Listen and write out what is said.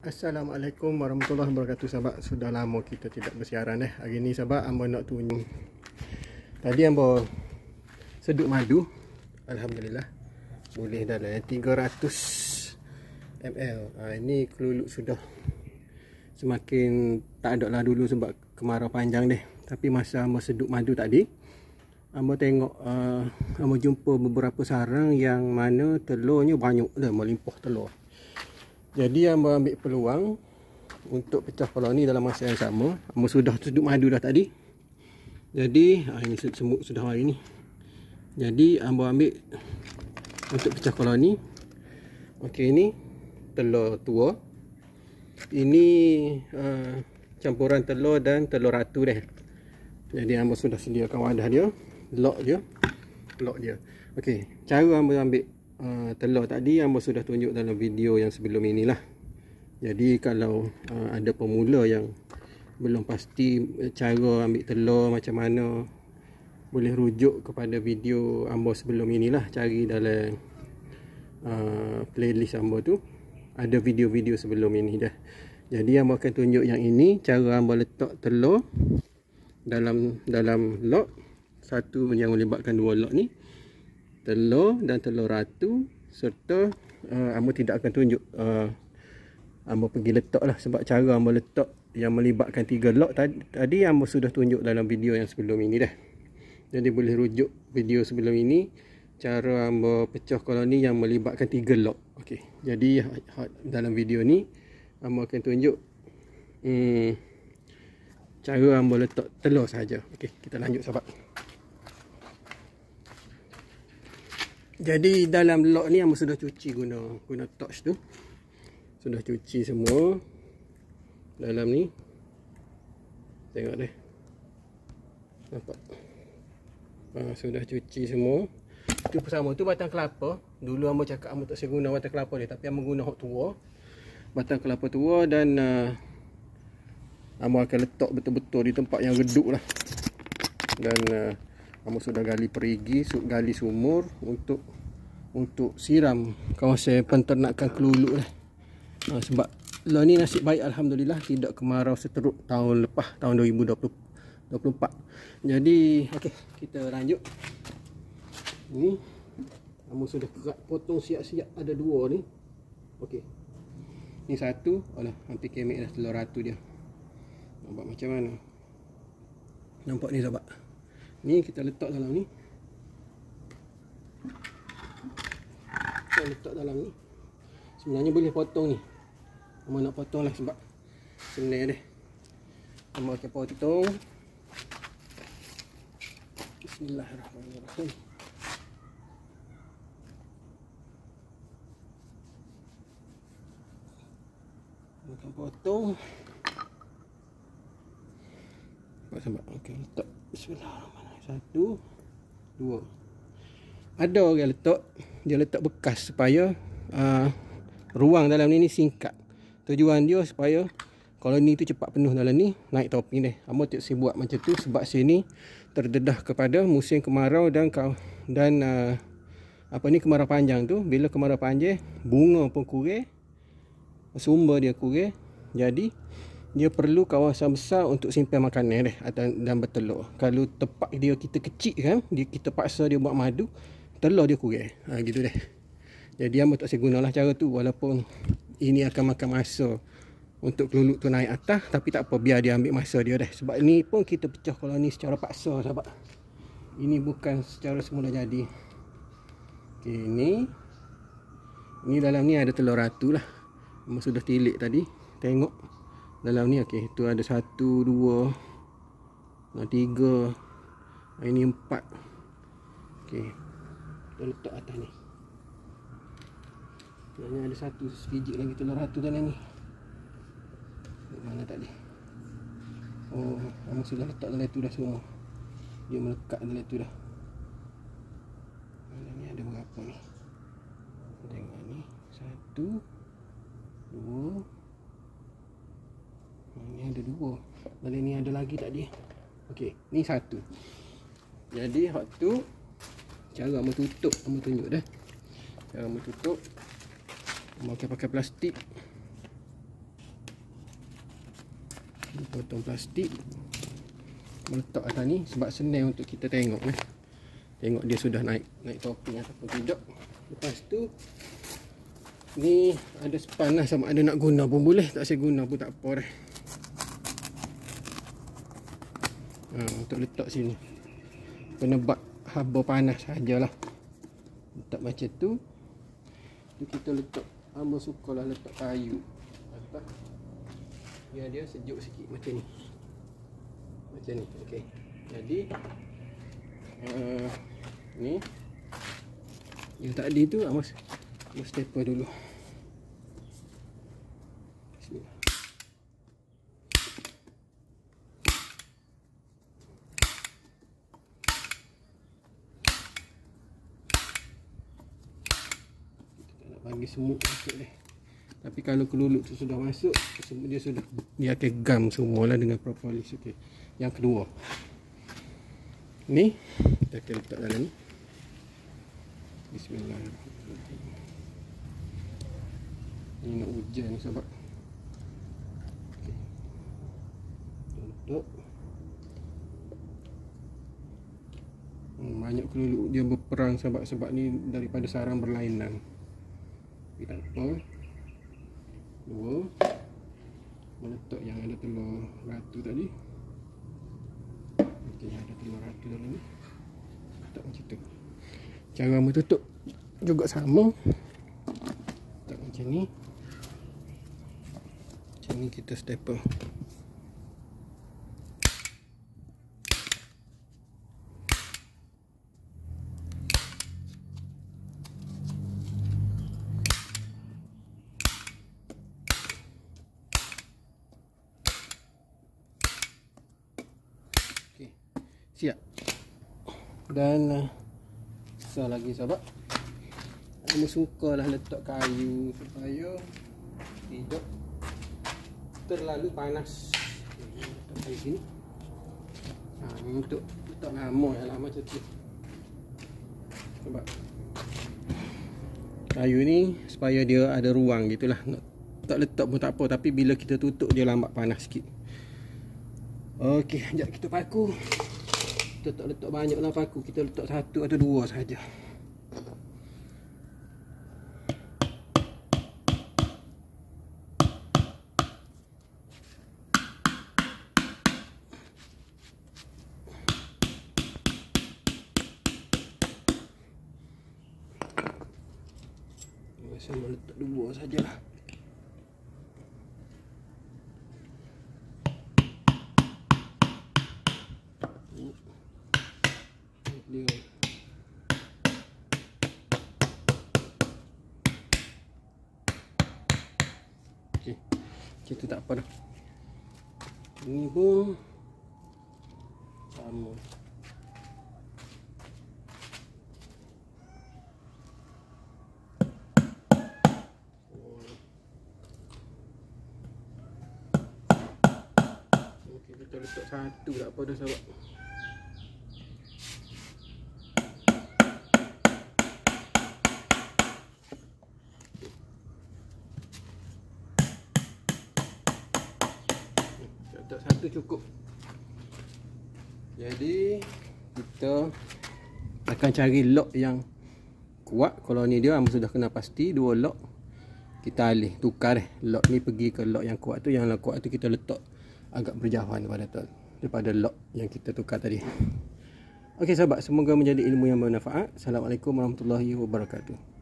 Assalamualaikum warahmatullahi wabarakatuh sahabat. Sudah lama kita tidak bersiaran Hari ni sahabat, ambo nak tunjuk. Tadi ambo sedut madu. Alhamdulillah. Boleh dah lah 300 ml. Ini keluluk sudah semakin tak ada lah dulu sebab kemarau panjang deh. Tapi masa ambo sedut madu tadi, ambo tengok ambo jumpa beberapa sarang yang mana telurnya banyak dah, melimpah telur. Jadi ambo ambil peluang untuk pecah koloni dalam masa yang sama. Ambo sudah sedut madu dah tadi. Jadi ini semut sudah hari ni. Jadi ambo ambil untuk pecah koloni. Okey, ini telur tua. Ini campuran telur dan telur ratu dah. Jadi ambo sudah sediakan wadah dia, lock dia. Okey, cara ambo ambil telur tadi ambo sudah tunjuk dalam video yang sebelum inilah. Jadi kalau ada pemula yang belum pasti cara ambil telur macam mana, boleh rujuk kepada video ambo sebelum inilah. Cari dalam playlist ambo tu, ada video-video sebelum ini dah. Jadi ambo akan tunjuk yang ini, cara ambo letak telur dalam lock. Satu yang melibatkan dua lock ni, telur dan telur ratu, serta ambo tidak akan tunjuk ambo pergi letak lah, sebab cara ambo letak yang melibatkan 3 lock tadi ambo sudah tunjuk dalam video yang sebelum ini dah. Jadi boleh rujuk video sebelum ini, cara ambo pecah koloni yang melibatkan 3 lock. Okey, jadi dalam video ni ambo akan tunjuk cara ambo letak telur saja. Okey, kita lanjut sahabat. Jadi dalam lock ni ambo sudah cuci guna torch tu. Sudah cuci semua dalam ni. Tengok deh. Nampak? Sudah cuci semua. Itu bersama tu batang kelapa. Dulu ambo cakap ambo tak guna batang kelapa ni, tapi ambo guna hak tua. Batang kelapa tua, dan ambo akan letak betul-betul di tempat yang redup lah. Dan ambo sudah gali perigi, gali sumur untuk siram kawasan penternakan keluluk lah. Sebab lah ni nasib baik alhamdulillah tidak kemarau seteruk tahun lepas, tahun 2024. Jadi okey, kita lanjut. Ni ambo sudah potong siap-siap, ada 2 ni. Okey. Ni satu, alah hampir kemek dah telur ratu dia. Nampak macam mana? Nampak ni sahabat. Ni kita letak dalam ni. Kita letak dalam ni. Sebenarnya boleh potong ni. Ambo nak potong lah sebab senang deh. Ambo akan potong. Bismillahirrahmanirrahim. Ambo akan potong. Sahabat, okey, letak. Bismillahirrahmanirrahim. 1, 2. Ada orang letak, dia letak bekas supaya ruang dalam ni singkat. Tujuan dia supaya koloni tu cepat penuh dalam ni, naik topping deh. Ambo tak buat macam tu sebab sini terdedah kepada musim kemarau dan kemarau panjang tu. Bila kemarau panjang, bunga pun kurang, sumber dia kurang. Jadi dia perlu kawasan besar untuk simpan makanan deh dan bertelur. Kalau tempat dia kita kecil kan, kita paksa dia buat madu, telur dia kurang. Gitu deh. Jadi ambo tak gunalah cara tu, walaupun ini akan makan masa untuk keluluk tu naik atas, tapi tak apa, biar dia ambil masa dia deh. Sebab ni pun kita pecah koloni secara paksa sahabat. Ini bukan secara semula jadi. Okey, ini dalam ni ada telur ratu lah. Ambo sudah tilik tadi. Tengok dalam ni. Okey, tu ada 1, 2, 3. Ini 4. Okey, kita letak atas ni. Sebenarnya ada 1 sebiji lagi telur ratu dalam ni. Mana tadi? Oh, ambo sudah letak dalam tu dah semua. Dia melekat dalam tu dah. Dalam ni ada berapa ni? Tengok ni. 1, 2. Ni ada 2. Dalam ni ada lagi tak dia? Okey, ni 1. Jadi hak tu cara ambo tutup, ambo tunjuk dah. Cara ambo tutup, ambo akan pakai plastik. potong plastik, meletak atas ni sebab senang untuk kita tengok ni. Tengok dia sudah naik topping ataupun tidak. Lepas tu ni ada span lah, sama ada nak guna pun boleh, tak saya guna pun tak apa dah. Untuk letak sini penebat haba panas sajalah. Letak macam tu. Tu kita letak, hamba sukalah letak kayu atas biar dia sejuk sikit macam ni. Macam ni. Okey. Jadi ni yang tadi tu Mas stapler dulu. Bismillah. Kita nak bagi semut masuk ni. Tapi kalau kelulup tu sudah masuk, dia akan gam semualah dengan propolis. Okey. Yang kedua, ni kita akan letak dalam ni. Bismillahirrahmanirrahim. Ni nak hujan sebab okay. Letak. Banyak kelulup dia berperang sebab ni daripada sarang berlainan. Tapi tak apa. Dua, meletak yang ada telur ratu tadi. Okey, ada telur ratu dalam ni. Letak macam tu. Cara menutup juga sama. Letak macam ni. Macam ni kita staple. Siap. Dan lagi sahabat, saya sukalah letak kayu supaya tidak terlalu panas. Letak kayu sini. Ini untuk letak lama macam tu. Sebab kayu ni supaya dia ada ruang gitulah. Tak letak pun tak apa, tapi bila kita tutup dia lambat panas sikit. Okey, sekejap kita paku. Kita tak letak banyaklah paku, kita letak satu atau dua saja. Saya letak dua sajalah. Dia okey, itu tak apa dah. Ini pun sama. Okey, kita letak satu tak apa dah sahabat. Letak satu cukup. Jadi kita akan cari lock yang kuat. Kalau ni dia sudah kena pasti, dua lock kita alih, tukar lock ni pergi ke lock yang kuat tu. Yang kuat tu kita letak agak berjauhan daripada lock yang kita tukar tadi. Okey sahabat, semoga menjadi ilmu yang bermanfaat. Assalamualaikum warahmatullahi wabarakatuh.